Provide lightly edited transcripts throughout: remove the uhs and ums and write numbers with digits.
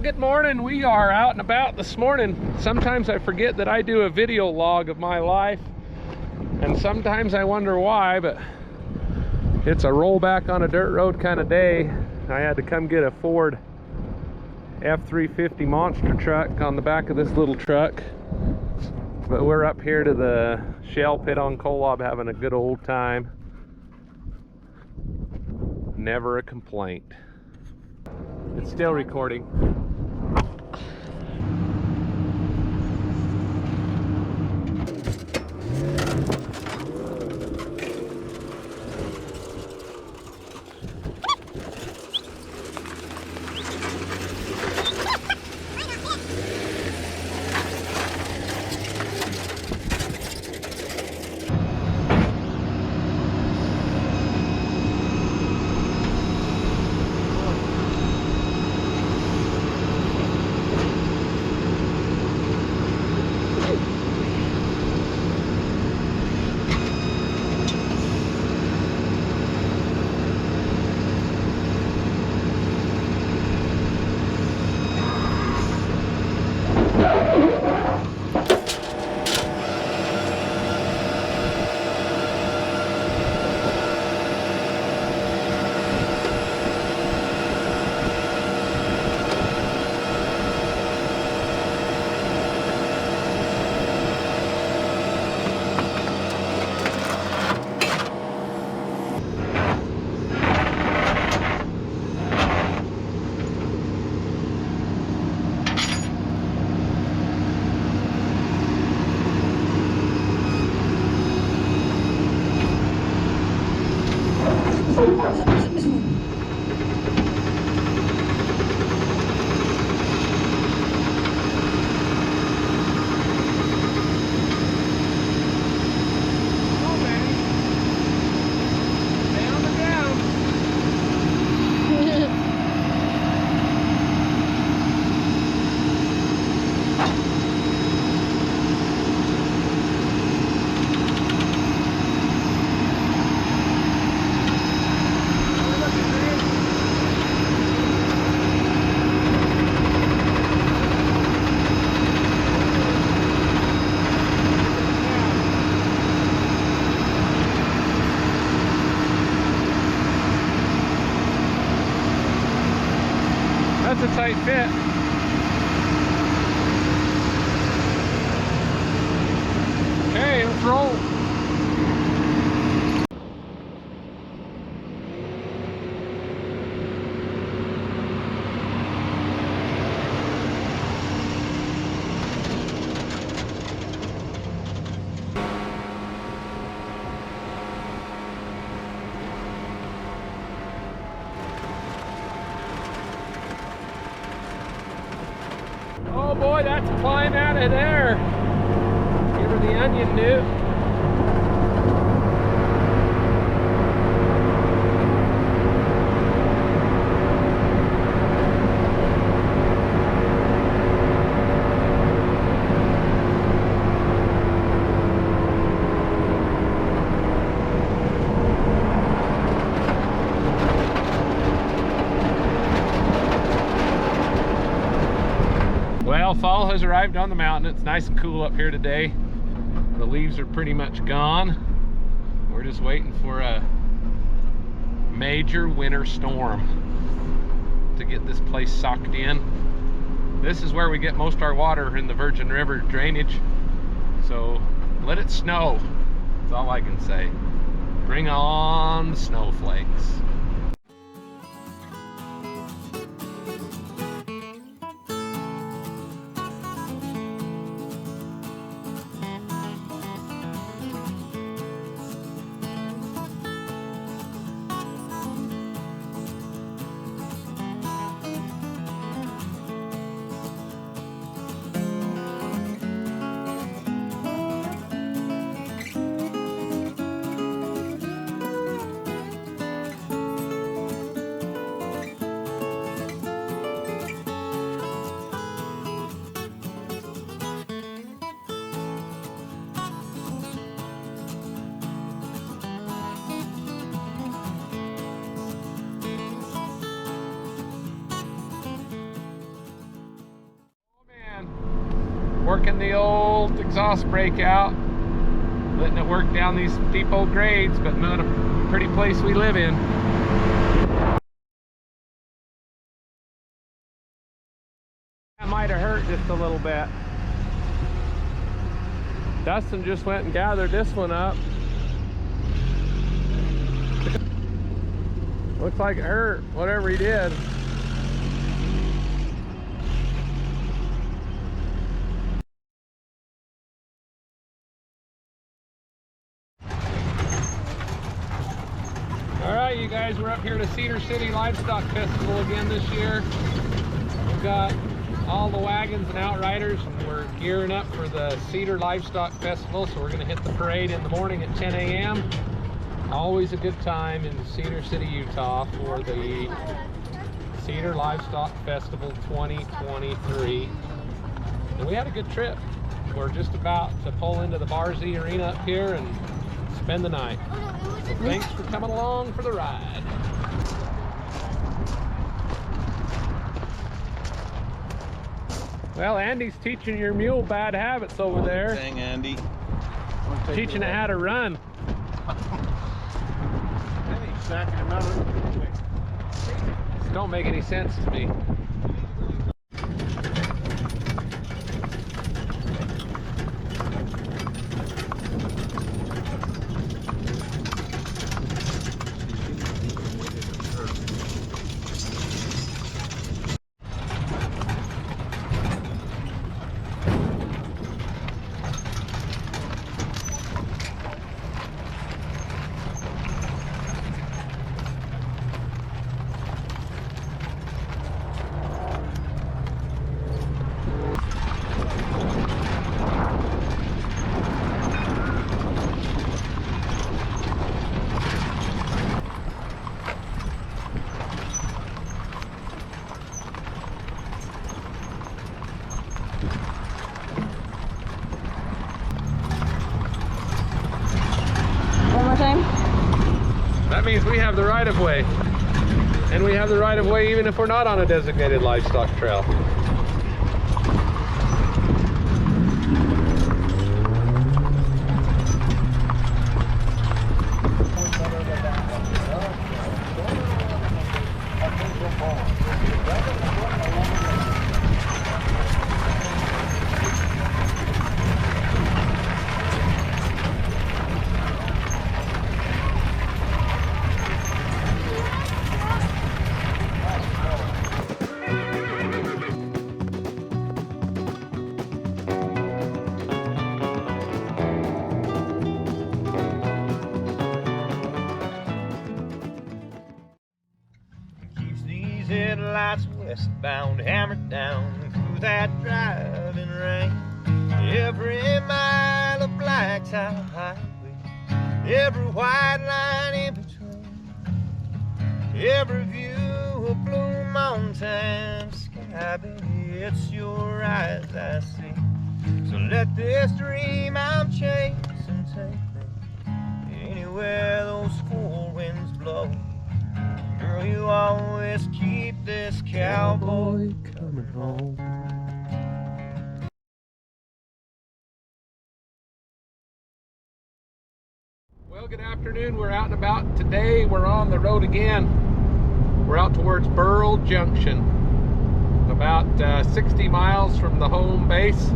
Good morning. We are out and about this morning. Sometimes I forget that I do a video log of my life, and sometimes I wonder why, but it's a rollback on a dirt road kind of day. I had to come get a Ford F-350 monster truck on the back of this little truck, but we're up here to the shell pit on Kolob having a good old time. Never a complaint. It's still recording. That's a tight fit. Okay, let's roll. Oh boy, that's a climb out of there. Give her the onion, dude. Well, fall has arrived on the mountain. It's nice and cool up here today. The leaves are pretty much gone. We're just waiting for a major winter storm to get this place socked in. This is where we get most of our water in the Virgin River drainage. So let it snow. That's all I can say. Bring on the snowflakes. working the old exhaust brake out, letting it work down these steep old grades, but not a pretty place we live in. That might have hurt just a little bit. Dustin just went and gathered this one up. Looks like it hurt, whatever he did. All right, you guys, we're up here to Cedar City Livestock Festival again this year. We've got all the wagons and outriders, and we're gearing up for the Cedar Livestock Festival, so we're going to hit the parade in the morning at 10 a.m. Always a good time in Cedar City, Utah for the Cedar Livestock Festival 2023. And we had a good trip. We're just about to pull into the Bar Z Arena up here and spend the night. So thanks for coming along for the ride. Well, Andy's teaching your mule bad habits over there. Dang, Andy. Teaching it how to run. This don't make any sense to me. That means we have the right of way. And we have the right of way even if we're not on a designated livestock trail. Headlights westbound, hammered down through that driving rain. Every mile of blacktop highway, every white line in between, every view of blue mountain sky, baby, it's your eyes I see. So let this dream I'm chasing take me anywhere those four winds blow. Girl, you always keep this cowboy coming home. Well, good afternoon. We're out and about today. We're on the road again. We're out towards Burl Junction, about 60 miles from the home base.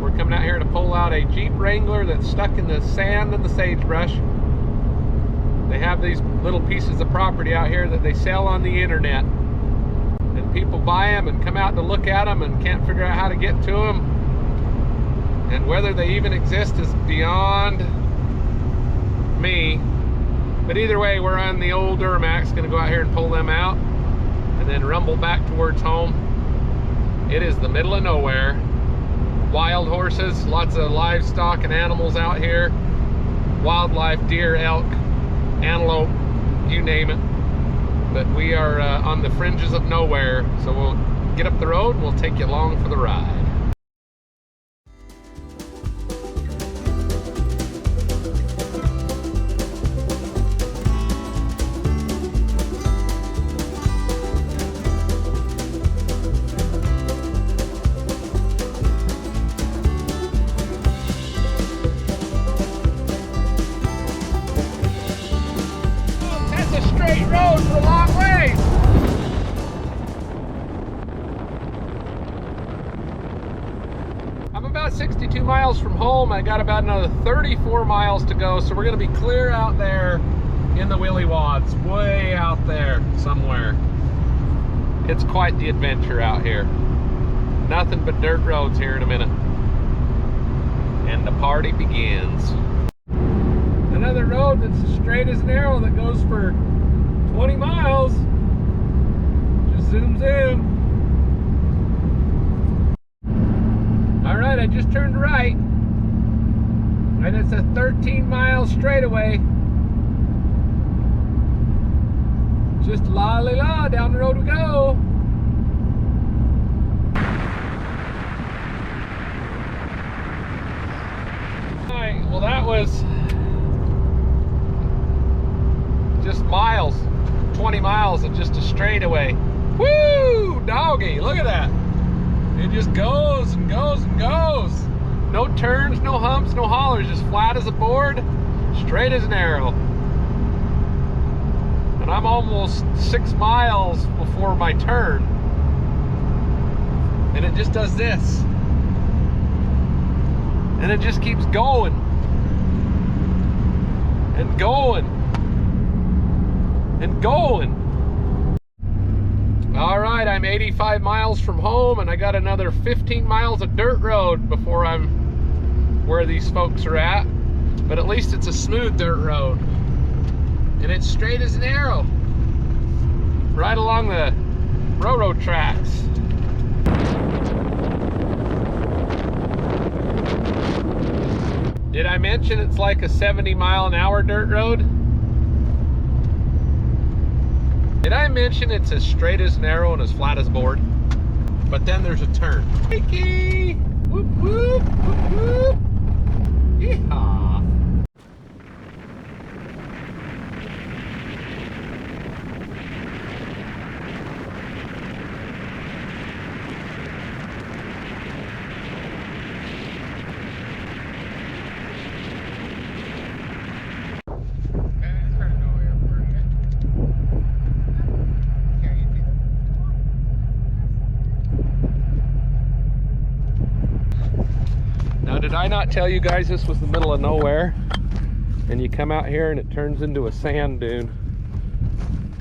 We're coming out here to pull out a Jeep Wrangler that's stuck in the sand and the sagebrush. They have these little pieces of property out here that they sell on the internet, and people buy them and come out to look at them and can't figure out how to get to them, and whether they even exist is beyond me. But either way, we're on the old Duramax, going to go out here and pull them out and then rumble back towards home. It is the middle of nowhere. Wild horses, lots of livestock and animals out here, wildlife, deer, elk, antelope, you name it. But we are on the fringes of nowhere, so we'll get up the road and we'll take you along for the ride. 62 miles from home. I got about another 34 miles to go, so we're gonna be clear out there in the Willy Wads, way out there somewhere. It's quite the adventure out here. Nothing but dirt roads here in a minute. And the party begins. Another road that's as straight as an arrow that goes for 20 miles. Just zoom zoom. All right, I just turned right. And it's a 13-mile straightaway. Just la-li-la, down the road we go. All right, well that was just miles, 20 miles of just a straightaway. Woo, doggy, look at that. It just goes and goes and goes. No turns, no humps, no hollers, just flat as a board, straight as an arrow. And I'm almost 6 miles before my turn. And it just does this. And it just keeps going. And going. And going. All right, I'm 85 miles from home, and I got another 15 miles of dirt road before I'm where these folks are at. But at least it's a smooth dirt road. And it's straight as an arrow. Right along the railroad tracks. Did I mention it's like a 70-mile-an-hour dirt road? Did I mention it's as straight as an arrow and as flat as a board? But then there's a turn. Hickey! Whoop whoop whoop whoop! Yeehaw! Did I not tell you guys this was the middle of nowhere? And you come out here and it turns into a sand dune.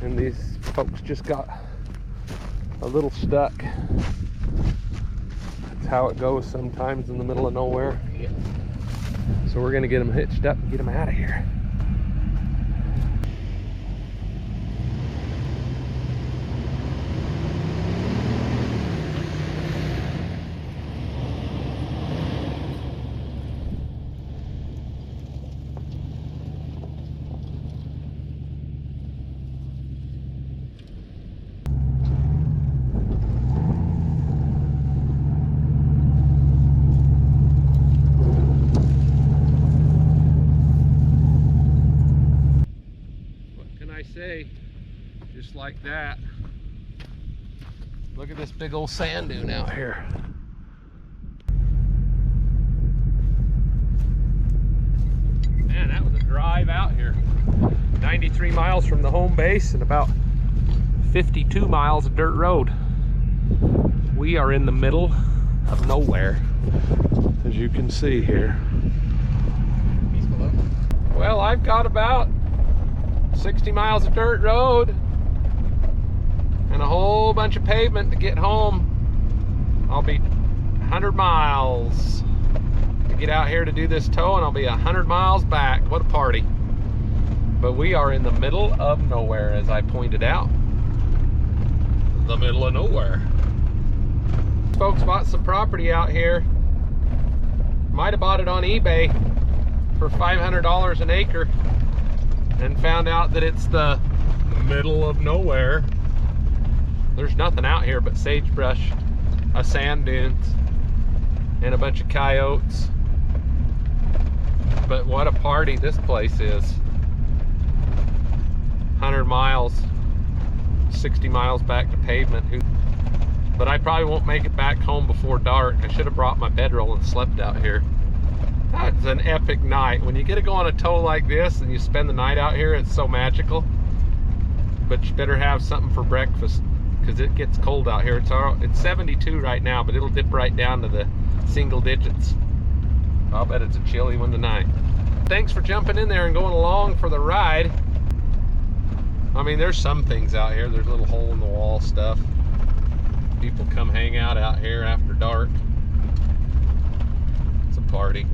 And these folks just got a little stuck. That's how it goes sometimes in the middle of nowhere. So we're gonna get them hitched up and get them out of here. Say, just like that. Look at this big old sand dune out here. Man, that was a drive out here. 93 miles from the home base and about 52 miles of dirt road. We are in the middle of nowhere, as you can see here. Well, I've got about 60 miles of dirt road and a whole bunch of pavement to get home. I'll be 100 miles to get out here to do this tow, and I'll be 100 miles back. What a party. But we are in the middle of nowhere, as I pointed out. The middle of nowhere. Folks bought some property out here. Might have bought it on eBay for $500 an acre. And found out that it's the middle of nowhere. There's nothing out here but sagebrush, a sand dunes, and a bunch of coyotes. But what a party this place is. 100 miles, 60 miles back to pavement. But I probably won't make it back home before dark. I should have brought my bedroll and slept out here. That's an epic night. When you get to go on a tow like this and you spend the night out here, it's so magical. But you better have something for breakfast because it gets cold out here. It's 72 right now, but it'll dip right down to the single digits. I'll bet it's a chilly one tonight. Thanks for jumping in there and going along for the ride. I mean, there's some things out here. There's little hole in the wall stuff. People come hang out here after dark. It's a party.